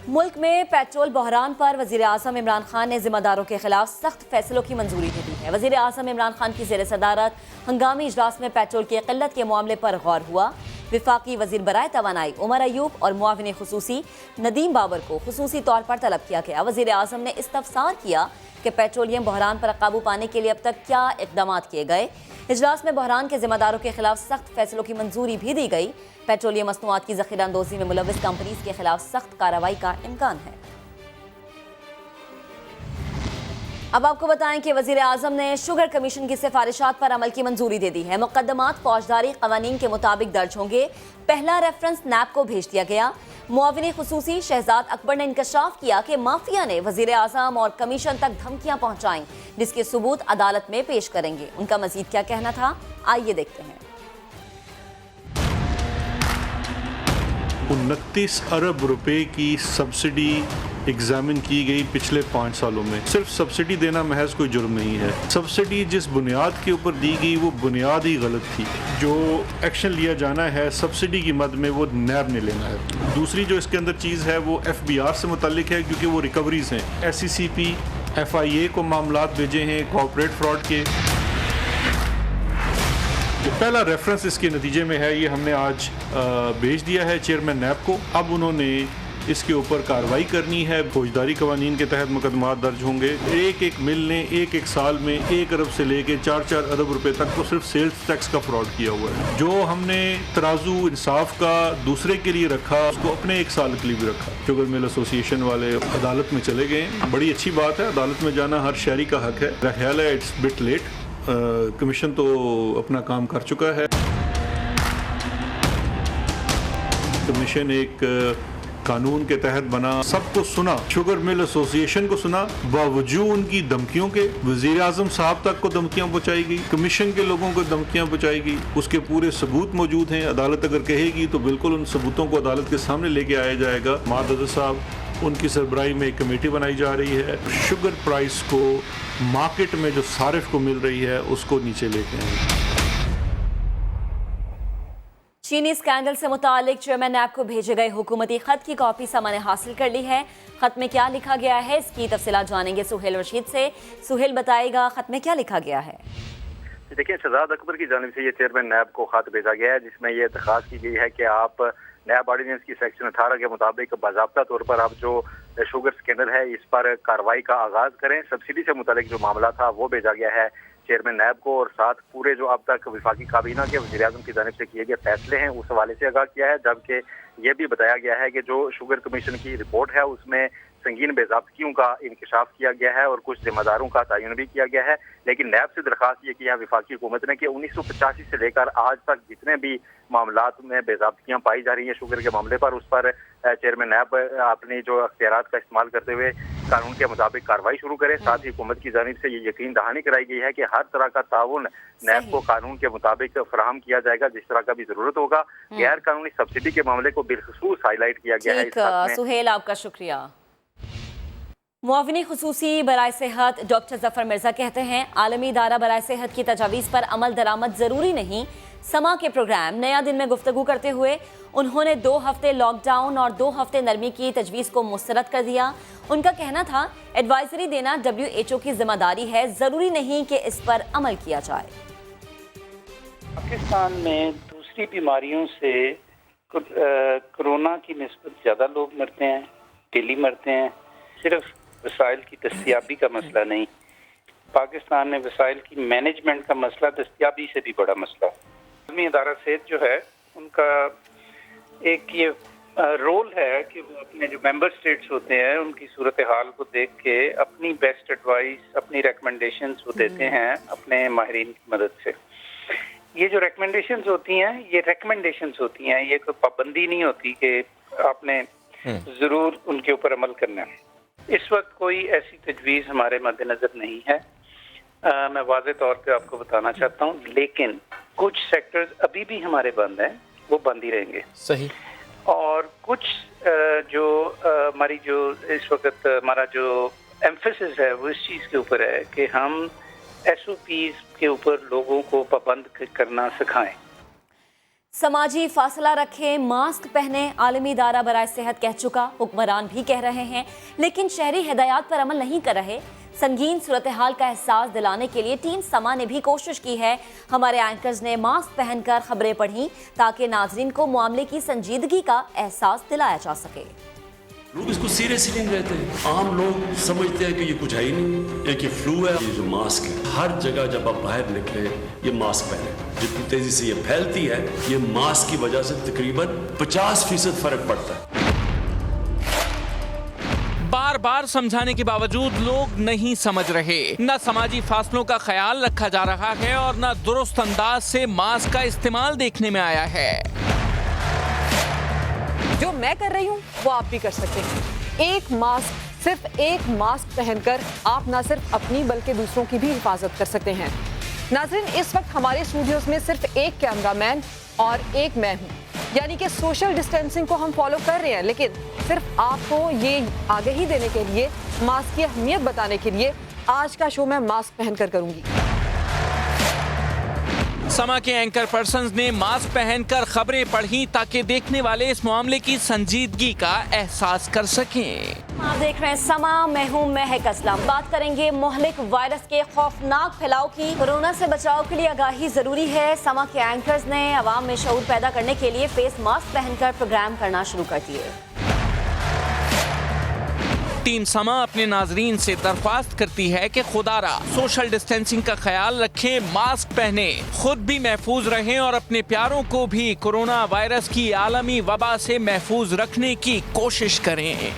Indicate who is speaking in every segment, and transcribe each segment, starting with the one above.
Speaker 1: मुल्क में पेट्रोल बहरान पर वज़ीर आज़म इमरान खान ने ज़िम्मेदारों के खिलाफ सख्त फैसलों की मंजूरी दे दी है। वज़ीर आज़म इमरान खान की ज़ेर सदारत हंगामी इजलास में पेट्रोल की किल्लत के मामले पर गौर हुआ। विफाकी वज़ीर बराए तवानाई उमर अयूब और मुआविन खुसूसी नदीम बाबर को खुसूसी तौर पर तलब किया गया। वज़ीर आज़म ने इस्तफसार किया कि पेट्रोलियम बहरान पर काबू पाने के लिए अब तक क्या इक़दाम किए गए। इजलास में बहरान के ज़िम्मेदारों के खिलाफ सख्त फैसलों की मंजूरी भी दी गई। पेट्रोलियम मसनूआत की ज़ख़ीरा अंदोज़ी में मुलव्विस कंपनीज के खिलाफ सख्त कार्रवाई का इम्कान है। अब आपको बताएं कि वज़ीर आज़म ने शुगर कमीशन की सिफारिशात पर अमल की मंजूरी दे दी है। मुक़द्दमात फौजदारी क़वानीन के मुताबिक दर्ज होंगे। पहला रेफरेंस नैब को भेज दिया गया। मुआविन खुसूसी शहजाद अकबर ने इंकशाफ किया कि माफिया ने वज़ीर आज़म और कमीशन तक धमकियां पहुंचाईं, जिसके सबूत अदालत में पेश करेंगे। उनका मजीद क्या कहना था, आइए देखते हैं।
Speaker 2: 29 अरब रुपए की सब्सिडी एग्जामिन की गई पिछले 5 सालों में। सिर्फ सब्सिडी देना महज कोई जुर्म नहीं है। सब्सिडी जिस बुनियाद के ऊपर दी गई वो बुनियाद ही गलत थी। जो एक्शन लिया जाना है सब्सिडी की मद में वो नैब ने लेना है। दूसरी जो इसके अंदर चीज़ है वो FBR से मुतल्लिक है, क्योंकि वो रिकवरीज हैं। SCCP FIA को मामलात भेजे हैं कॉर्पोरेट फ्रॉड के। जो पहला रेफरेंस इसके नतीजे में है ये हमने आज भेज दिया है चेयरमैन नैब को। अब उन्होंने इसके ऊपर कार्रवाई करनी है। फौजदारी कवानीन के तहत मुकदमात दर्ज होंगे। एक मिल ने एक साल में 1 अरब से लेके 4 अरब रुपए तक तो सिर्फ सेल्स टैक्स का फ्रॉड किया हुआ है। जो हमने तराजू इंसाफ का दूसरे के लिए रखा उसको अपने 1 साल के लिए भी रखा। शुगर मिल एसोसिएशन वाले अदालत में चले गए। बड़ी अच्छी बात है, अदालत में जाना हर शहरी का हक है। मेरा ख्याल है इट्स बिट लेट। कमीशन तो अपना काम कर चुका है। कमीशन एक कानून के तहत बना, सबको सुना, शुगर मिल एसोसिएशन को सुना, बावजूद उनकी धमकियों के वज़ीर आज़म साहब तक को धमकियां पहुंचाई गई, कमीशन के लोगों को धमकियां पहुंचाई गई। उसके पूरे सबूत मौजूद हैं। अदालत अगर कहेगी तो बिल्कुल उन सबूतों को अदालत के सामने लेके आया जाएगा। मादद साहब उनकी सरबराही में एक कमेटी बनाई जा रही है। शुगर प्राइस को मार्केट में जो सारिफ को मिल रही है उसको नीचे लेके आएंगे।
Speaker 1: चीनी स्कैंडल से मुतालिक चेयरमैन नैब को भेजे गए हुकूमती खत की कॉपी समा ने हासिल कर ली है। खत में क्या लिखा गया है इसकी तफसीलात जानेंगे सुहेल रशीद से। सुहेल बताएगा खत में क्या लिखा गया है।
Speaker 3: देखिए, शहजाद अकबर की जानिब से ये चेयरमैन नैब को खत भेजा गया है, जिसमें ये दरख्वास्त की गई है कि आप नैब ऑर्डिनेंस की सेक्शन 18 के मुताबिक बाज़ाब्ता तौर पर आप जो शुगर स्कैंडल है इस पर कार्रवाई का आगाज करें। सब्सिडी से मुतालिक जो मामला था वो भेजा गया है चेयरमैन नैब को, और साथ पूरे जो अब तक विफाकी काबीना के वज़ीर आज़म की जानिब से किए गए फैसले हैं उस हवाले से आगाह किया है। जबकि ये भी बताया गया है कि जो शुगर कमीशन की रिपोर्ट है उसमें संगीन बेज़ाब्तियों का इंकशाफ किया गया है और कुछ जिम्मेदारों का तयन भी किया गया है। लेकिन नैब से दरख्वास्त ये की है विफाकी हुकूमत ने कि 1985 से लेकर आज तक जितने भी मामलात में बेज़ाब्तियां पाई जा रही हैं शुगर के मामले पर, उस पर चेयरमैन नैब अपनी जो अख्तियारात का इस्तेमाल करते हुए कानून के मुताबिक कार्रवाई शुरू करे। साथ ही हुकूमत की जानिब से ये यकीन दहानी कराई गई है कि हर तरह का ताउन नैब को कानून के मुताबिक फराहम किया जाएगा जिस तरह का भी जरूरत होगा। गैर कानूनी सब्सिडी के मामले को बिलखसूस हाईलाइट किया गया है।
Speaker 1: सुहेल, आपका शुक्रिया। मुआविन खुसूसी बराए सेहत डॉक्टर जफर मिर्जा कहते हैं आलमी इदारा बराए सेहत की तजावीज़ पर अमल दरामद ज़रूरी नहीं। समा के प्रोग्राम नया दिन में गुफ्तगू करते हुए उन्होंने 2 हफ्ते लॉकडाउन और 2 हफ्ते नरमी की तजवीज़ को मुस्तरद कर दिया। उनका कहना था एडवाइजरी देना WHO की जिम्मेदारी है, ज़रूरी नहीं कि इस पर अमल किया जाए।
Speaker 4: पाकिस्तान में दूसरी बीमारियों से कोरोना की निस्बत ज़्यादा लोग मरते हैं, डेली मरते हैं। सिर्फ वसाइल की दस्तियाबी का मसला नहीं, पाकिस्तान में वसाइल की मैनेजमेंट का मसला दस्तियाबी से भी बड़ा मसला। आलमी इदारा सेहत जो है उनका एक ये रोल है कि वो अपने जो मेंबर स्टेट्स होते हैं उनकी सूरत हाल को देख के अपनी बेस्ट एडवाइस, अपनी रिकमेंडेशंस वो देते हैं अपने माहिरीन की मदद से। ये जो रिकमेंडेशंस होती हैं ये रिकमेंडेशंस होती हैं, ये कोई पाबंदी नहीं होती कि आपने ज़रूर उनके ऊपर अमल करना है। इस वक्त कोई ऐसी तजवीज़ हमारे मद्देनज़र नहीं है, मैं वाज़े तौर पे आपको बताना चाहता हूँ। लेकिन कुछ सेक्टर्स अभी भी हमारे बंद हैं, वो बंद ही रहेंगे।
Speaker 5: सही।
Speaker 4: और कुछ जो हमारी जो इस वक्त हमारा जो एम्फेसिस है वो इस चीज़ के ऊपर है कि हम SOPs के ऊपर लोगों को पाबंद करना सिखाएं।
Speaker 1: समाजी फासला रखें, मास्क पहने, आलमी इदारा बराए सेहत कह चुका, हुक्मरान भी कह रहे हैं, लेकिन शहरी हिदायत पर अमल नहीं कर रहे। संगीन सूरत हाल का एहसास दिलाने के लिए टीम समा ने भी कोशिश की है। हमारे एंकर्स ने मास्क पहनकर खबरें पढ़ी ताकि नाजरीन को मामले की संजीदगी का एहसास दिलाया जा सके।
Speaker 5: लोग इसको सीरियसली नहीं लेते। आम लोग समझते हैं कि ये कुछ है ही नहीं, एक ये फ्लू है। ये जो मास्क है, हर जगह जब आप बाहर निकले ये मास्क पहने। जितनी तेजी से ये फैलती है, ये मास्क की वजह से तकरीबन 50% फर्क पड़ता है।
Speaker 6: बार बार समझाने के बावजूद लोग नहीं समझ रहे। न समाजी फासलों का ख्याल रखा जा रहा है और न दुरुस्त अंदाज से मास्क का इस्तेमाल देखने में आया है।
Speaker 7: जो मैं कर रही हूँ वो आप भी कर सकते हैं। एक मास्क, सिर्फ एक मास्क पहनकर आप न सिर्फ अपनी बल्कि दूसरों की भी हिफाजत कर सकते हैं। नाज़रीन, इस वक्त हमारे स्टूडियोज में सिर्फ एक कैमरामैन और एक मैं हूँ, यानी कि सोशल डिस्टेंसिंग को हम फॉलो कर रहे हैं, लेकिन सिर्फ आपको ये आगाही देने के लिए, मास्क की अहमियत बताने के लिए आज का शो मैं मास्क पहनकर करूँगी।
Speaker 6: समा के एंकर पर्सन्स ने मास्क पहनकर खबरें पढ़ी ताकि देखने वाले इस मामले की संजीदगी का एहसास कर सकें।
Speaker 1: आप देख रहे हैं समा, मैं हूं महक असलम। बात करेंगे मुहलिक वायरस के खौफनाक फैलाव की। कोरोना से बचाव के लिए आगाही जरूरी है। समा के एंकर्स ने अवाम में शऊर पैदा करने के लिए फेस मास्क पहनकर प्रोग्राम करना शुरू कर दिए।
Speaker 6: टीम समा अपने नाजरीन से दरख्वास्त करती है कि खुदारा सोशल डिस्टेंसिंग का ख्याल रखें, मास्क पहने, खुद भी महफूज रहें और अपने प्यारों को भी कोरोना वायरस की आलमी वबा से महफूज रखने की कोशिश करें।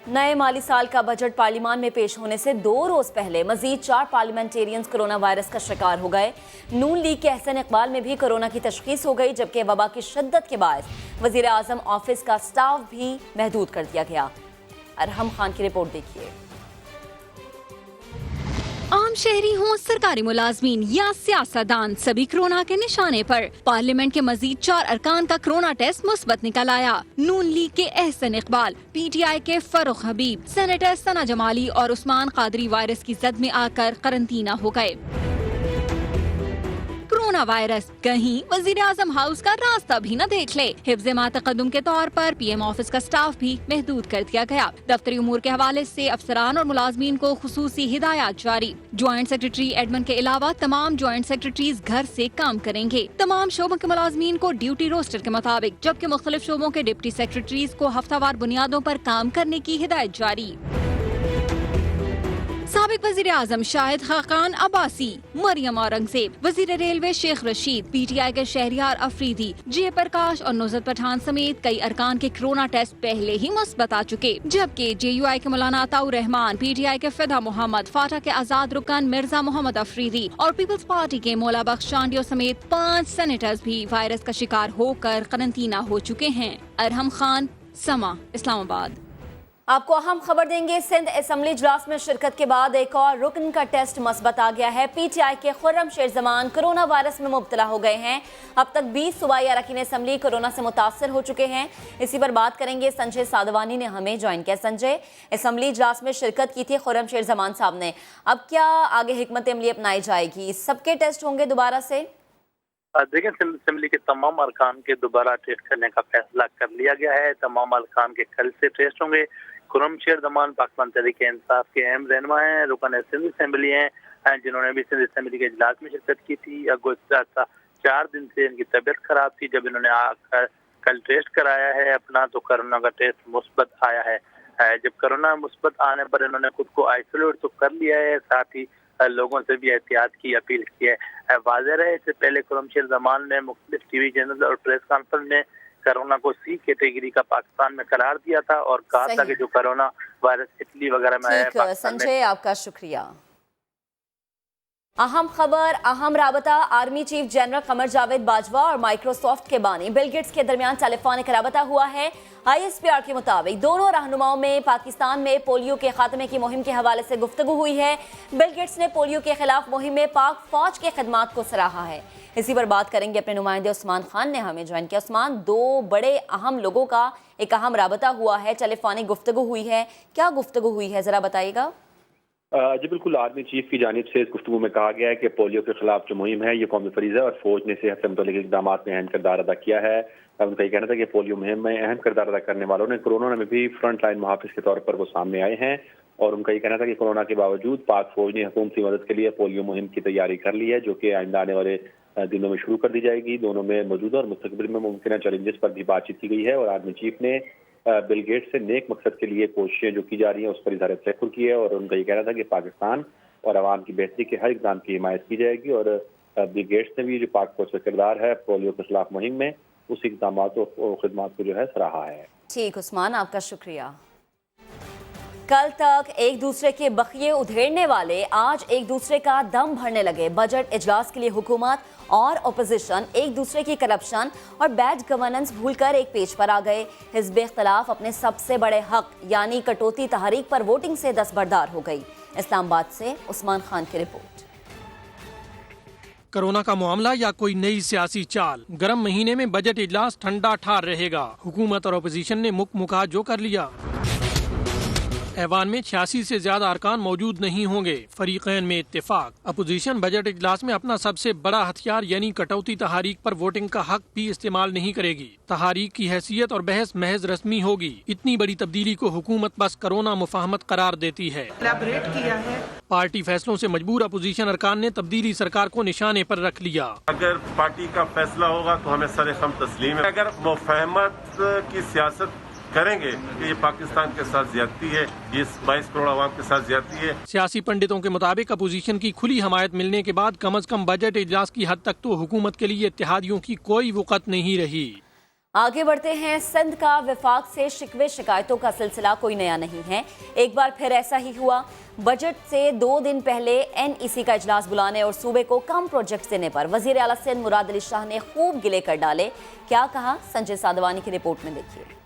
Speaker 1: नए माली साल का बजट पार्लियामान में पेश होने से 2 रोज पहले मजीद 4 पार्लियामेंटेरियंस कोरोना वायरस का शिकार हो गए। नून लीग के अहसन इकबाल में भी कोरोना की तशखीस हो गई, जबकि वबा की शिद्दत के बाद वजीर आजम ऑफिस का स्टाफ भी महदूद कर दिया गया। अरहम खान की रिपोर्ट देखिए।
Speaker 8: आम शहरी हों, सरकारी मुलाजमीन या सियासतदान, सभी कोरोना के निशाने पर। पार्लियामेंट के मजीद 4 अरकान का कोरोना टेस्ट मुस्बत निकल आया। नून लीग के एहसन इकबाल, PTI के फरुख हबीब, सेनेटर सना जमाली और उस्मान कादरी वायरस की जद में आकर करंतना हो गए। कोरोना वायरस कहीं वजीर आजम हाउस का रास्ता भी न देख ले। हिफ्ज़े मातक़द्दुम के तौर पर PM ऑफिस का स्टाफ भी महदूद कर दिया गया। दफ्तरी उमूर के हवाले से अफसरान और मुलाजमीन को खुसूसी हिदायत जारी। ज्वाइंट सेक्रेटरी एडमन के अलावा तमाम ज्वाइंट सेक्रेटरीज घर से काम करेंगे। तमाम शोबों के मुलाजमीन को ड्यूटी रोस्टर के मुताबिक, जबकि मुख्तलिफ शोबों के डिप्टी सेक्रेटरीज को हफ्तावार बुनियादों पर काम करने की हिदायत जारी। साबिक वजीर आजम शाहिद खाकान अब्बासी, मरियम औरंगजेब, वजीर रेलवे शेख रशीद, PTI के शहरियार अफरीदी, J प्रकाश और नुज़रत पठान समेत कई अरकान के कोरोना टेस्ट पहले ही मुस्बत आ चुके, जबकि JUI के मौलाना अताउर रहमान, PTI के फिदा मोहम्मद, फाटा के आजाद रुकन मिर्जा मोहम्मद अफरीदी और पीपल्स पार्टी के मौला बख्श चांडियो समेत 5 सेनेटर्स भी वायरस का शिकार होकर करंतना हो चुके हैं। अरहम खान, समा, इस्लामाबाद।
Speaker 1: आपको अहम खबर देंगे। सिंध असम्बली इजलास में शिरकत के बाद एक और रुकन का टेस्ट मस्बत आ गया है। PTI के खुर्रम शेर जमान कोरोना वायरस में मुब्तला हो गए हैं। अब तक 20 सूबाई अरकान असम्बली कोरोना से मुतासर हो चुके हैं। इसी पर बात करेंगे। संजय साधवानी ने हमें ज्वाइन किया। संजय, असम्बली इजलास में शिरकत की थी खुर्रम शेर जमान साहब ने, अब क्या आगे हिकमत अमली अपनाई जाएगी? सबके टेस्ट होंगे दोबारा से?
Speaker 3: देखिए, असेंबली के तमाम अरकान के दोबारा टेस्ट करने का फैसला कर लिया गया है। तमाम अरकान के कल से टेस्ट होंगे। खुर्रम शेर जमान पाकिस्तान तहरीक इंसाफ के अहम रहनुमा हैं, रुकन सिंध असेंबली हैं, जिन्होंने भी सिंध असेंबली के इजलास में शिरकत की थी। अगस्त 4 दिन से इनकी तबीयत खराब थी। जब इन्होंने आकर कल टेस्ट कराया है अपना, तो कोरोना का टेस्ट मुस्बत आया है। जब कोरोना मुस्बत आने पर इन्होंने खुद को आइसोलेट तो कर लिया है, साथ ही लोगों से भी एहतियात की अपील की है। वाज़ेह रहे, इससे पहले खुर्रम शेर जमान ने मुख्तलिफ TV चैनल और प्रेस कॉन्फ्रेंस में कोरोना को C कैटेगरी का पाकिस्तान में करार दिया था और कहा था कि जो कोरोना वायरस इटली वगैरह में आया है।
Speaker 1: संजय, आपका शुक्रिया। अहम खबर, अहम राबता। Army chief general Qamar Javed Bajwa और माइक्रोसॉफ्ट के बानी बिल गेट्स के दरमियान टेलीफोनिक राबता हुआ है। ISPR के मुताबिक दोनों रहनुमाओं में पाकिस्तान में पोलियो के खात्मे की मुहिम के हवाले से गुफ्तगू हुई है। बिल गेट्स ने पोलियो के खिलाफ मुहिम में पाक फौज के खिदमात को सराहा है। इसी पर बात करेंगे। अपने नुमाइंदे उस्मान खान ने हमें ज्वाइन किया। उस्मान, 2 बड़े अहम लोगों का एक अहम राबता हुआ है, टेलीफोनिक गुफ्तगू हुई है, क्या गुफ्तगू हुई है, जरा बताइएगा।
Speaker 9: جی بالکل، آرمی چیف کی جانب سے اس گفتگو میں کہا گیا ہے کہ پولیو کے خلاف جو مہم ہے یہ قومی فریضہ ہے اور فوج نے صحت سے متعلق اقدامات میں اہم کردار ادا کیا ہے. ان کا یہ کہنا تھا کہ پولیو مہم میں اہم کردار ادا کرنے والوں نے کورونا میں بھی فرنٹ لائن محافظ کے طور پر وہ سامنے آئے ہیں. اور ان کا یہ کہنا تھا کہ کورونا کے باوجود پاک فوج نے حکومتی مدد کے لیے پولیو مہم کی تیاری کر لی ہے، جو کہ آئندہ آنے والے دنوں میں شروع کر دی جائے گی. دونوں میں موجودہ اور مستقبل میں ممکنہ چیلنجز پر بھی بات چیت کی گئی ہے اور آرمی چیف نے بل گیٹس سے نیک مقصد کے لیے کوششیں جو کی جا رہی ہیں اس پر اظہار تشکر کی ہے. اور ان کا یہ کہنا تھا کہ پاکستان اور عوام کی بہتری کے ہر اقدام کی حمایت کی جائے گی. اور بل گیٹس نے بھی جو پاک فوج کا کردار ہے پولیو کے خلاف مہم میں، اس اقدامات اور خدمات کو جو ہے سراہا ہے.
Speaker 1: ٹھیک عثمان، آپ کا شکریہ. کل تک ایک دوسرے کے بخیے ادھیڑنے والے آج ایک دوسرے کا دم بھرنے لگے. بجٹ اجلاس کے لیے حکومت اور اپوزیشن ایک دوسرے کی کرپشن اور بیڈ گورننس بھول کر ایک پیج پر آ گئے. حزب اختلاف اپنے سب سے بڑے حق یعنی کٹوتی تحریک پر ووٹنگ سے دستبردار ہو گئی. اسلام آباد سے عثمان خان کی رپورٹ.
Speaker 10: کرونا کا معاملہ یا کوئی نئی سیاسی چال، گرم مہینے میں بجٹ اجلاس ٹھنڈا ٹھار رہے گا. حکومت اور اپوزیشن نے مکا جو کر لیا. ایوان میں 86 سے زیادہ ارکان موجود نہیں ہوں گے. فریقین میں اتفاق. اپوزیشن بجٹ اجلاس میں اپنا سب سے بڑا ہتھیار یعنی کٹوتی تحریک پر ووٹنگ کا حق بھی استعمال نہیں کرے گی. تحریک کی حیثیت اور بحث محض رسمی ہوگی. اتنی بڑی تبدیلی کو حکومت بس کرونا مفاہمت قرار دیتی ہے. پارٹی فیصلوں سے مجبور اپوزیشن ارکان نے تبدیلی سرکار کو نشانے پر رکھ لیا.
Speaker 11: اگر پارٹی کا فیصلہ ہوگا تو ہمیں سر خم تسلیم ہے. اگر مفاہمت کی سیاست کریں گے کہ یہ پاکستان کے ساتھ زیادتی ہے، یہ 22 کروڑ عوام کے ساتھ زیادتی ہے.
Speaker 10: سیاسی پنڈتوں کے مطابق اپوزیشن کی کھلی حمایت ملنے کے بعد کم از کم بجٹ اجلاس کی حد تک تو حکومت کے لیے اتحادیوں کی کوئی وقت نہیں رہی.
Speaker 1: آگے بڑھتے ہیں. سندھ کا وفاق سے شکوے شکایتوں کا سلسلہ کوئی نیا نہیں ہے. ایک بار پھر ایسا ہی ہوا. بجٹ سے 2 دن پہلے NEC کا اجلاس بلانے اور صوبے کو کم پروجیکٹس دینے پر وزیر اعلیٰ سندھ مراد علی شاہ نے خوب گلے کر ڈالے. کیا کہا سنجے سادوانی کی رپورٹ میں دیکھیے.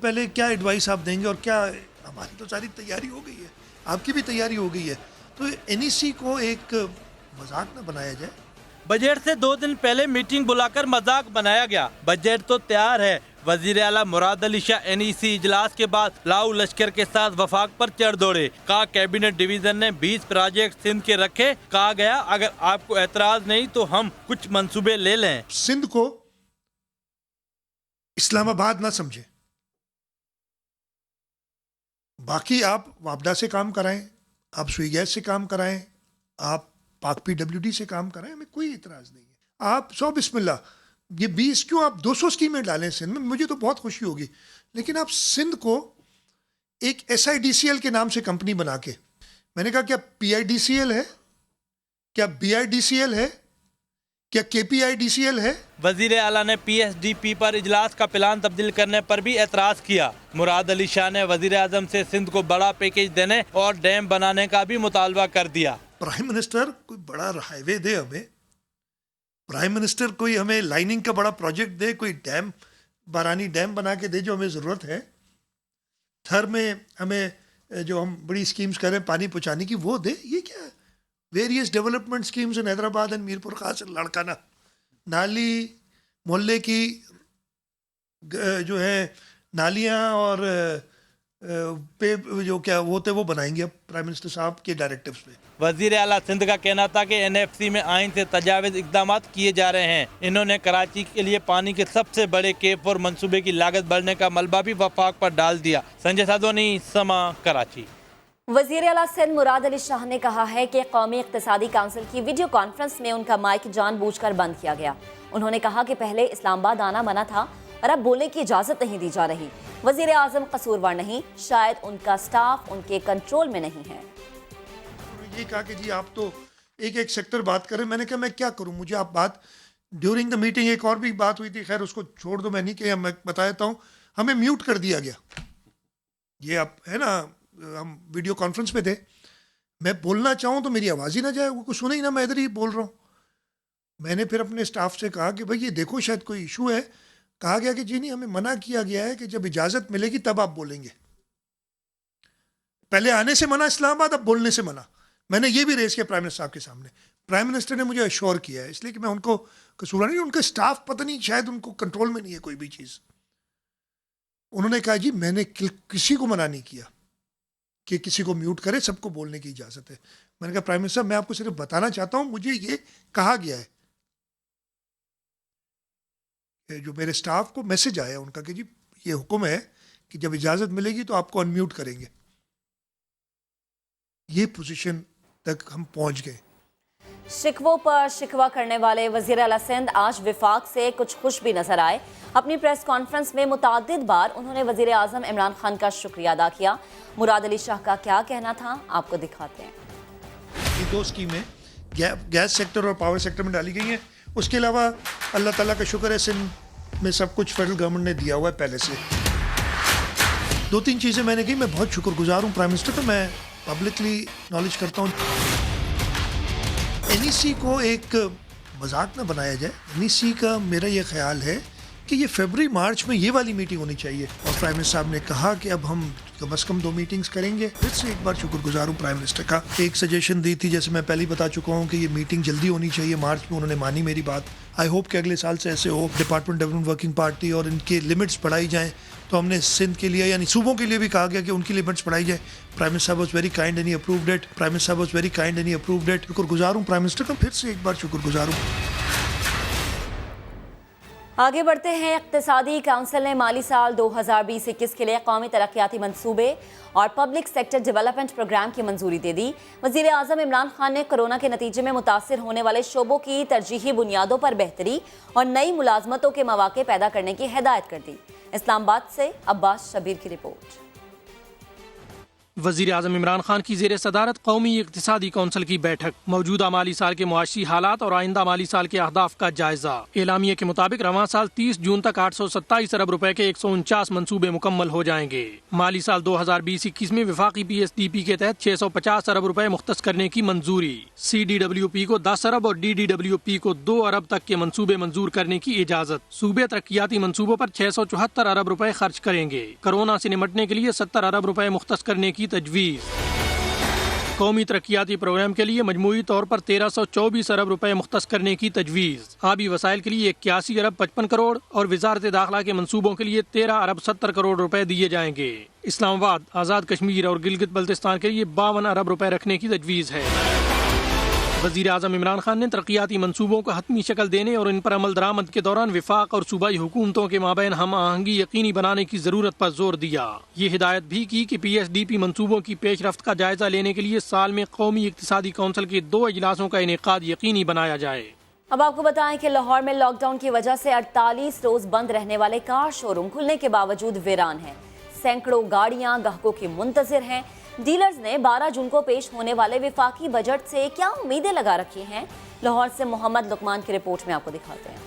Speaker 12: پہلے کیا ایڈوائس آپ دیں گے اور کیا ہماری تو ساری تیاری ہو گئی ہے، آپ کی بھی تیاری ہو گئی ہے، تو NEC کو ایک مذاق نہ بنایا جائے.
Speaker 13: بجٹ سے 2 دن پہلے میٹنگ بلا کر مذاق بنایا گیا. بجٹ تو تیار ہے. وزیر اعلیٰ مراد علی شاہ NEC اجلاس کے بعد لاؤ لشکر کے ساتھ وفاق پر چڑھ دوڑے. کہا کیبنٹ ڈویژن نے 20 پروجیکٹ سندھ کے رکھے. کہا گیا اگر آپ کو اعتراض نہیں تو ہم کچھ منصوبے لے لیں.
Speaker 12: سندھ کو اسلام آباد نہ سمجھے. باقی آپ وابڈا سے کام کرائیں، آپ سوئی گیس سے کام کرائیں، آپ پاک PWD سے کام کرائیں، ہمیں کوئی اعتراض نہیں ہے. آپ 100 بسم اللہ یہ 20 کیوں آپ 200 اسکیمیں ڈالیں سندھ میں، مجھے تو بہت خوشی ہوگی. لیکن آپ سندھ کو ایک SIDCL کے نام سے کمپنی بنا کے، میں نے کہا کیا PIDCL ہے، کیا BIDCL ہے، کیا KPIDCL ہے.
Speaker 13: وزیر اعلیٰ نے PSDP پر اجلاس کا پلان تبدیل کرنے پر بھی اعتراض کیا. مراد علی شاہ نے وزیر اعظم سے سندھ کو بڑا پیکیج دینے اور ڈیم بنانے کا بھی مطالبہ کر دیا.
Speaker 12: پرائم منسٹر کوئی بڑا ہائی وے دے ہمیں، پرائم منسٹر کوئی ہمیں لائننگ کا بڑا پروجیکٹ دے، کوئی ڈیم بارانی ڈیم بنا کے دے جو ہمیں ضرورت ہے. تھر میں ہمیں جو ہم بڑی اسکیمز کر رہے ہیں پانی پہنچانے کی وہ دے. یہ کیا ہے؟ Various development schemes in Hyderabad and Mirpur Khas Larkana, نالی محلے کی جو ہے نالیاں اور جو کیا ہوتے وہ بنائیں گے اب پرائم منسٹر صاحب کے ڈائریکٹیوز پہ.
Speaker 13: وزیر اعلیٰ سندھ کا کہنا تھا کہ NFC میں آئین سے تجاوز اقدامات کیے جا رہے ہیں. انہوں نے کراچی کے لیے پانی کے سب سے بڑے کیپ اور منصوبے کی لاگت بڑھنے کا ملبہ بھی وفاق پر ڈال دیا. سنجے سادونی، سما، کراچی.
Speaker 1: وزیر اعلیٰ سندھ مراد علی شاہ نے کہا ہے کہ قومی اقتصادی کونسل کی ویڈیو کانفرنس میں ان کا مائک جان بوجھ کر بند کیا گیا. انہوں نے کہا کہ پہلے اسلام آباد آنا منع تھا اور اب بولنے کی اجازت نہیں دی جا رہی. وزیر اعظم قصوروار نہیں، شاید ان کا سٹاف ان کے کنٹرول میں نہیں ہے.
Speaker 12: یہ کہا کہ جی آپ تو ایک سیکٹر بات کریں. میں نے کہا میں کیا کروں، مجھے آپ بات ڈیورنگ دا میٹنگ ایک اور بھی بات ہوئی تھی، خیر اس کو چھوڑ دو، میں نہیں کہ میں بتا دیتا ہوں. ہمیں میوٹ کر دیا گیا. یہ اب ہے نا، ہم ویڈیو کانفرنس پہ تھے، میں بولنا چاہوں تو میری آواز ہی نہ جائے، وہ کچھ سنے ہی نہ، میں ادھر ہی بول رہا ہوں. میں نے پھر اپنے سٹاف سے کہا کہ بھائی یہ دیکھو شاید کوئی ایشو ہے. کہا گیا کہ جی نہیں، ہمیں منع کیا گیا ہے کہ جب اجازت ملے گی تب آپ بولیں گے. پہلے آنے سے منع اسلام آباد، اب بولنے سے منع. میں نے یہ بھی ریز کیا پرائم منسٹر صاحب کے سامنے. پرائم منسٹر نے مجھے ایشور کیا ہے، اس لیے کہ میں ان کو قصور نہیں، ان کے سٹاف پتہ نہیں شاید ان کو کنٹرول میں نہیں ہے کوئی بھی چیز. انہوں نے کہا جی میں نے کسی کو منع نہیں کیا. कि किसी को म्यूट करे, सबको बोलने की इजाज़त है। मैंने कहा प्राइम मिनिस्टर मैं आपको सिर्फ बताना चाहता हूँ, मुझे ये कहा गया है, जो मेरे स्टाफ को मैसेज आया उनका कि जी ये हुक्म है कि जब इजाज़त मिलेगी तो आपको अनम्यूट करेंगे। ये पोजीशन तक हम पहुंच गए।
Speaker 1: शिकवों पर शिकवा करने वाले वज़ीर आला सिंध आज विफाक से कुछ खुश भी नजर आए। अपनी प्रेस कॉन्फ्रेंस में मुताद्दिद बार उन्होंने वज़ीर आज़म इमरान खान का शुक्रिया अदा किया। मुराद अली शाह का क्या कहना था, आपको दिखाते हैं।
Speaker 12: ये 2 स्कीमें गैस सेक्टर और पावर सेक्टर में डाली गई हैं। उसके अलावा अल्लाह ताला का शुक्र है सिंध में सब कुछ फेडरल गवर्नमेंट ने दिया हुआ है पहले से। 2-3 चीज़ें मैंने की, मैं बहुत शुक्रगुजार हूँ प्राइम मिनिस्टर का, मैं पब्लिकली नॉलेज करता हूँ। NEC को एक मजाक ना बनाया जाए। NEC का मेरा ये ख्याल है कि ये फरवरी मार्च में ये वाली मीटिंग होनी चाहिए, और प्राइम मिनिस्टर साहब ने कहा कि अब हम कम अज़ कम 2 मीटिंग्स करेंगे। फिर से एक बार शुक्रगुजार हूँ प्राइम मिनिस्टर का। एक सजेशन दी थी, जैसे मैं पहले ही बता चुका हूँ कि ये मीटिंग जल्दी होनी चाहिए मार्च में, उन्होंने मानी मेरी बात। आई होप कि अगले साल से ऐसे हो। डिपार्टमेंट डेवलपमेंट वर्किंग पार्टी और इनके लिमिट्स बढ़ाई जाएँ, तो हमने सिंध के लिए यानी सूबों के लिए भी कहा गया कि उनकी लिमिट्स बढ़ाई जाए। प्राइम मिनिस्टर साहब was very kind and he approved it. Prime minister साहब was very kind and he approved it. शुक्रगुजार हूँ प्राइम मिनिस्टर का, फिर से एक बार शुक्रगुजार हूँ।
Speaker 1: आगे बढ़ते हैं। इक़्तिसादी काउंसिल ने माली साल 2020-21 के लिए कौमी तरक्याती मंसूबे और पब्लिक सेक्टर डेवलपमेंट प्रोग्राम की मंजूरी दे दी। वज़ीर आज़म इमरान खान ने कोरोना के नतीजे में मुतासिर होने वाले शोबों की तरजीही बुनियादों पर बेहतरी और नई मुलाजमतों के मौके पैदा करने की हिदायत कर दी। इस्लामाबाद से अब्बास शबीर की रिपोर्ट।
Speaker 10: वज़ीर आज़म इमरान खान की ज़ेर सदारत कौमी इक़्तिसादी कौंसिल की बैठक। मौजूदा माली साल के मुआशी हालात और आइंदा माली साल के अहदाफ का जायजा। एलामिया के मुताबिक रवां साल 30 जून तक 827 अरब रुपए के 149 मंसूबे मुकम्मल हो जाएंगे। माली साल 2020-21 में विफाकी PSDP के तहत 650 अरब रुपए मुख्तस करने की मंजूरी। CDWP को 10 अरब और DDWP को 2 अरब तक के मंसूबे मंजूर करने की इजाज़त। सूबे तरक्याती मंसूबों पर 674 अरब रुपए खर्च करेंगे। कोरोना से निपटने के लिए 70 अरब रुपए मुख्तस करने की तजवीज़। कौमी तरक्याती प्रोग्राम के लिए मजमूई तौर पर 1324 अरब रुपए मुख्तस करने की तजवीज़। आबी वसाइल के लिए 81 अरब 55 करोड़ और वजारत दाखिला के मंसूबों के लिए 13 अरब 70 करोड़ रुपए दिए जाएंगे। इस्लामाबाद, आज़ाद कश्मीर और गिलगित बल्तिस्तान के लिए 52 अरब रुपए रखने की तजवीज़ है। वज़ीर आज़म इमरान खान ने तरक्याती मंसूबों को हतमी शक्ल देने और इन पर अमल दरामद के दौरान विफाक और सूबाई हुकूमतों के माबैन हम आहंगी यकीनी बनाने की ज़रूरत पर जोर दिया। ये हिदायत भी की कि PSDP मंसूबों की पेशरफ्त का जायजा लेने के लिए साल में कौमी इक़्तिसादी कौंसिल के 2 इजलासों का इनेकाद यकीनी बनाया जाए।
Speaker 1: अब आपको बताएं कि लाहौर में लॉकडाउन की वजह से 48 रोज बंद रहने वाले कार शोरूम खुलने के बावजूद वीरान हैं। सैकड़ों गाड़ियां ग्राहकों की मुंतजिर हैं। डीलर्स ने 12 जून को पेश होने वाले विफाकी बजट से क्या उम्मीदें लगा रखी हैं, लाहौर से मोहम्मद लुकमान की रिपोर्ट में आपको दिखाते हैं।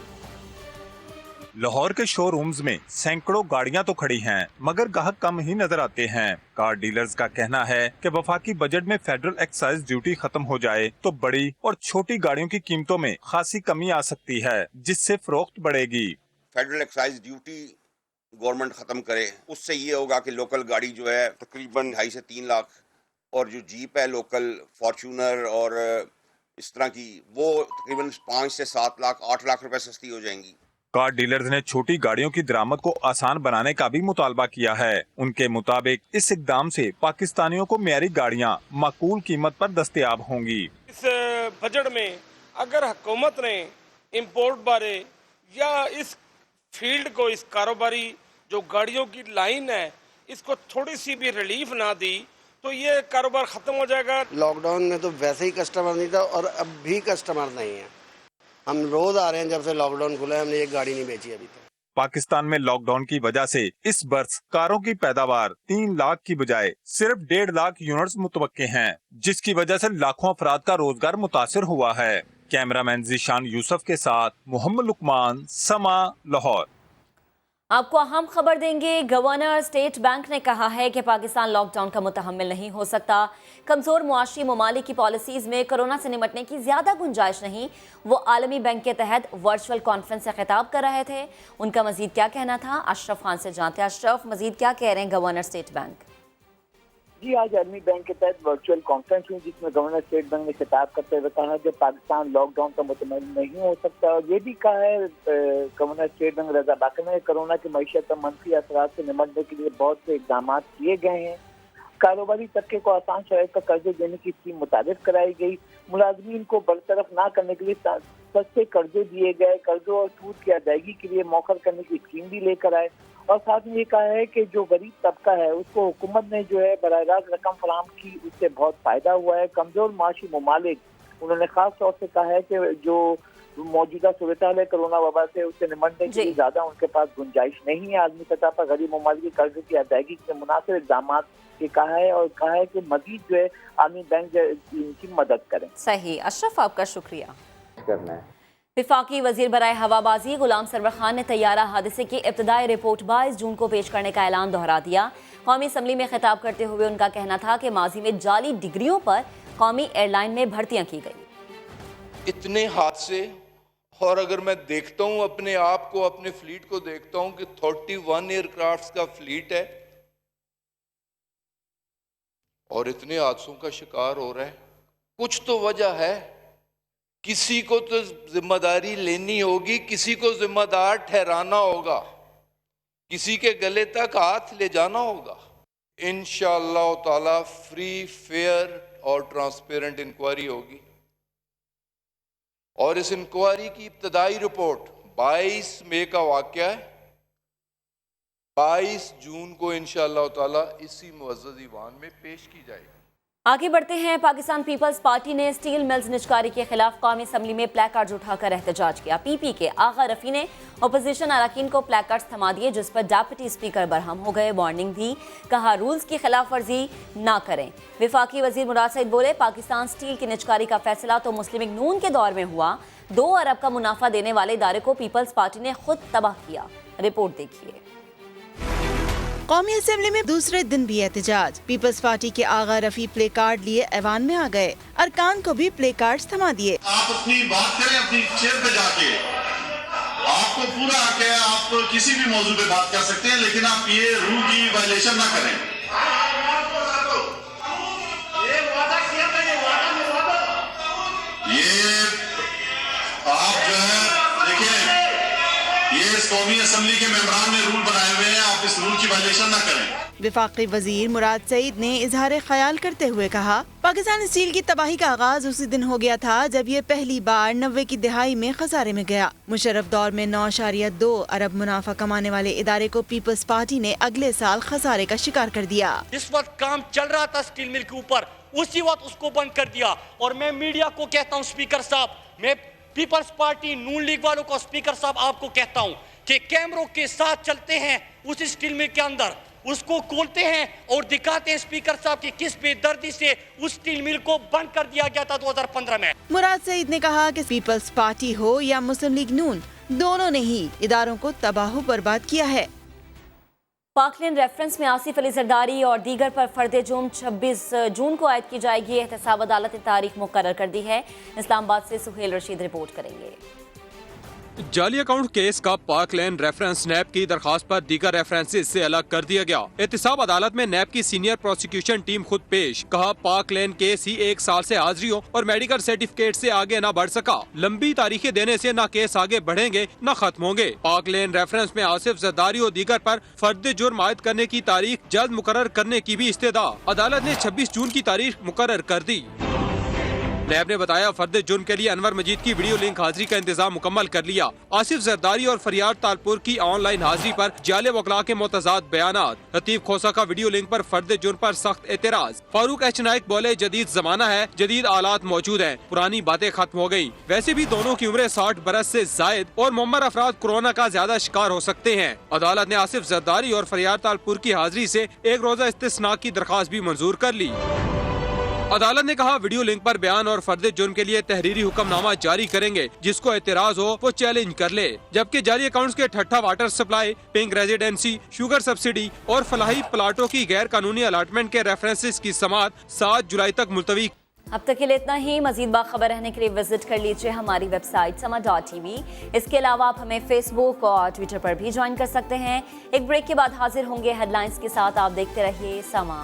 Speaker 14: लाहौर के शोरूम्स में सैकड़ों गाड़ियां तो खड़ी हैं, मगर ग्राहक कम ही नजर आते हैं। कार डीलर्स का कहना है कि वफाकी बजट में फेडरल एक्साइज ड्यूटी खत्म हो जाए तो बड़ी और छोटी गाड़ियों की कीमतों में खासी कमी आ सकती है, जिससे फरोख्त बढ़ेगी।
Speaker 15: फेडरल एक्साइज ड्यूटी गवर्नमेंट खत्म करे, उससे ये होगा कि लोकल गाड़ी जो है तकरीबन 2.5 से 3 लाख और जो जीप है लोकल फॉर्च्यूनर और इस तरह की वो तकरीबन 5 से 7 लाख 8 लाख रुपए सस्ती हो जाएंगी।
Speaker 14: कार डीलर्स ने छोटी गाड़ियों की दरामद को आसान बनाने का भी मुतालबा किया है। उनके मुताबिक इस इकदाम से पाकिस्तानियों को मियारी गाड़ियां माकूल कीमत पर दस्तयाब होंगी।
Speaker 16: इस बजट में अगर हुकूमत ने इम्पोर्ट बारे या इस फील्ड को, इस कारोबारी जो गाड़ियों की लाइन है, इसको थोड़ी सी भी रिलीफ ना दी तो ये कारोबार खत्म हो जाएगा।
Speaker 17: लॉकडाउन में तो वैसे ही कस्टमर नहीं था और अब भी कस्टमर नहीं है। हम रोज आ रहे हैं, जब से लॉकडाउन खुला है हमने एक गाड़ी नहीं बेची अभी तक।
Speaker 14: पाकिस्तान में लॉकडाउन की वजह से इस वर्ष कारों की पैदावार 3 लाख की बजाय सिर्फ 1.5 लाख यूनिट्स मुतवक्के हैं, जिसकी वजह से लाखों अफराद का रोजगार मुतासिर हुआ है। कैमरामैन जीशान यूसुफ के साथ मोहम्मद लुकमान, समा, लाहौर।
Speaker 1: आपको अहम खबर देंगे। गवर्नर स्टेट बैंक ने कहा है कि पाकिस्तान लॉकडाउन का मुतहम्मिल नहीं हो सकता। कमजोर मुआशी ममालिक की पॉलिसीज में कोरोना से निपटने की ज्यादा गुंजाइश नहीं। वो आलमी बैंक के तहत वर्चुअल कॉन्फ्रेंस से खिताब कर रहे थे। उनका मजीद क्या कहना था, अशरफ खान से जानते हैं। अशरफ, मजीद क्या कह रहे हैं गवर्नर स्टेट बैंक?
Speaker 18: जी, आज आलमी बैंक के तहत वर्चुअल कॉन्फ्रेंस हुई, जिसमें गवर्नर स्टेट बैंक ने खिताब करते हुए कहा कि पाकिस्तान लॉकडाउन का मुतमैन नहीं हो सकता। और ये भी कहा है गवर्नर स्टेट बैंक रजा बाकी ने कोरोना की मईशत पर मनफी असरात से निपटने के लिए बहुत से इकदाम किए गए हैं कारोबारी तबके को आसान शराइत पर कर्जे देने की स्कीम मुताबिक कराई गई। मुलाजमीन को बरतरफ ना करने के लिए सस्ते कर्जे दिए गए। कर्जों और सूद की अदायगी के लिए मौखर करने की स्कीम भी लेकर आए और साथ में ये कहा है कि जो गरीब तबका है उसको हुकूमत ने जो है बराह रास्त रकम फराहम की, उससे बहुत फायदा हुआ है। कमजोर माशी ममालिक, उन्होंने खास तौर से कहा है कि जो मौजूदा सूरत हाल है कोरोना वबा से, उससे निपटने के लिए ज्यादा उनके पास गुंजाइश नहीं है। आदमी सतह पर गरीब ममालिक के कर्ज की अदायगी के मुनासिब इक़दाम ये कहा है कि मजीद जो है आर्मी बैंक इनकी मदद करें।
Speaker 1: सही। अशरफ, आपका शुक्रिया।
Speaker 9: करना है।
Speaker 1: विफाकी वजीर बराए हवाबाजी गुलाम सरवर खान ने तैयारा हादसे की इब्तदाई रिपोर्ट 22 जून को पेश करने का ऐलान दोहरा दिया। कौमी असम्बली में खिताब करते हुए उनका कहना था कि माजी में जाली डिग्रियों पर कौमी एयरलाइन में भर्तियां की गई।
Speaker 19: इतने हादसे, और अगर मैं देखता हूँ अपने आप को, अपने फ्लीट को देखता हूँ कि 31 एयरक्राफ्ट का फ्लीट है और इतने हादसों का शिकार हो रहा है, कुछ तो वजह है। किसी को तो जिम्मेदारी लेनी होगी, किसी को जिम्मेदार ठहराना होगा, किसी के गले तक हाथ ले जाना होगा। इंशाअल्लाह ताला फ्री, फेयर और ट्रांसपेरेंट इंक्वायरी होगी और इस इंक्वायरी की इब्तदाई रिपोर्ट 22 मई का वाक़या है। 22 जून को इंशाअल्लाह ताला इसी मुअज़्ज़ज़ ईवान में पेश की जाएगी।
Speaker 1: आगे बढ़ते हैं। पाकिस्तान पीपल्स पार्टी ने स्टील मिल्स निजकारी के खिलाफ कौमी असम्बली में प्लेकार्ड्स उठाकर एहतजाज किया। पीपी के आगा रफी ने अपोजिशन अरकान को प्लेकार्ड्स थमा दिए, जिस पर डेप्यूटी स्पीकर बरहम हो गए। वार्निंग दी, कहा रूल्स की खिलाफ वर्जी ना करें। विफाकी वजीर मुराद सईद बोले, पाकिस्तान स्टील की निजकारी का फैसला तो मुस्लिम लीग नून के दौर में हुआ। 2 अरब का मुनाफा देने वाले इदारे को पीपल्स पार्टी ने खुद तबाह किया। रिपोर्ट देखिए।
Speaker 20: कौमी असेंबली में दूसरे दिन भी एहतजाज। पीपल्स पार्टी के आगा रफी प्ले कार्ड लिए ऐवान में आ गए। अरकान को भी प्ले कार्ड थमा दिए।
Speaker 21: आप अपनी बात करें अपनी चेयर पे जाके, आपको पूरा हक है, आप किसी भी मौजू पे बात कर सकते हैं, लेकिन आप ये रूल की वायलेशन ना करें। ये आप जो है देखिए, ये इस कौमी असेंबली के मेंबरान ने रूल बनाए हुए हैं, आप इस रूल की वायलेशन ना करें।
Speaker 20: विफाकी वजीर मुराद सईद ने इजहार ख्याल करते हुए कहा, पाकिस्तान स्टील की तबाही का आगाज उसी दिन हो गया था जब ये पहली बार 90 की दिहाई में खसारे में गया। मुशर्रफ दौर में 9.2 अरब मुनाफा कमाने वाले इदारे को पीपल्स पार्टी ने अगले साल खसारे का शिकार कर दिया।
Speaker 22: जिस वक्त काम चल रहा था स्टील मिल के ऊपर, उसी वक्त उसको बंद कर दिया। और मैं मीडिया को कहता हूँ, स्पीकर साहब, मैं पीपल्स पार्टी नून लीग वालों को, स्पीकर साहब आपको कहता हूँ कि कैमरों के साथ चलते हैं उस स्टील मिल के अंदर, उसको खोलते हैं और दिखाते हैं स्पीकर साहब की किस बेदर्दी से उस स्टील मिल को बंद कर दिया गया था 2015 में।
Speaker 20: मुराद सईद ने कहा कि पीपल्स पार्टी हो या मुस्लिम लीग नून, दोनों ने ही इदारों को तबाह बर्बाद किया है।
Speaker 1: पाकलैंड रेफरेंस में आसिफ अली जरदारी और दीगर पर फर्द जुर्म 26 जून को आयद की जाएगी। एहतसाब अदालत ने तारीख मुकर्रर कर दी है। इस्लामाबाद से सुहेल रशीद रिपोर्ट करेंगे।
Speaker 23: जाली अकाउंट केस का पाकलैंड रेफरेंस नैब की दरखास्त पर दीगर रेफरेंसेस से अलग कर दिया गया। एहतसाब अदालत में नैब की सीनियर प्रोसिक्यूशन टीम खुद पेश। कहा, पाकलैंड केस ही 1 साल से हाजिरियों और मेडिकल सर्टिफिकेट से आगे न बढ़ सका। लंबी तारीखें देने से न केस आगे बढ़ेंगे न खत्म होंगे। पाकलैंड रेफरेंस में आसिफ जरदारी और दीगर पर फर्द जुर्म आयद करने की तारीख जल्द मुकर्रर करने की भी इस्तेदा। अदालत ने 26 जून की तारीख मुकर्रर कर दी। नैब ने बताया, फर्द जुर्म के लिए अनवर मजीद की वीडियो लिंक हाजिरी का इंतजाम मुकम्मल कर लिया। आसिफ जरदारी और फरियाद तालपुर की ऑनलाइन हाजिरी पर जाले वकला के मुतजाद बयानात। लतीफ खोसा का वीडियो लिंक पर फर्द जुर्म पर सख्त एतराज। फारूक एच नाइक बोले, जदीद जमाना है, जदीद आलात मौजूद हैं, पुरानी बातें खत्म हो गयी। वैसे भी दोनों की उम्रें 60 बरस से जायद और मुअम्मर अफराद कोरोना का ज्यादा शिकार हो सकते हैं। अदालत ने आसिफ जरदारी और फरियाद तालपुर की हाजिरी से 1 रोजा इस्तिस्ना की दरखास्त भी मंजूर कर ली। अदालत ने कहा, वीडियो लिंक पर बयान और फर्द जुर्म के लिए तहरीरी हुक्मनामा जारी करेंगे। जिसको एतराज हो वो चैलेंज कर ले। जबकि जाली अकाउंट्स के ठट्ठा water supply, pink residency, sugar subsidy और फलाही प्लाटों की गैर कानूनी अलाटमेंट के रेफरेंसेस की समाअत 7 जुलाई तक मुलतवी।
Speaker 1: अब तक के लिए इतना ही। मजीद बाखबर रहने के लिए विजिट कर लीजिए हमारी वेबसाइट sama.tv। इसके अलावा आप हमें फेसबुक और ट्विटर पर भी ज्वाइन कर सकते हैं। एक ब्रेक के बाद हाजिर होंगे हेडलाइंस के साथ। आप देखते रहिए समा।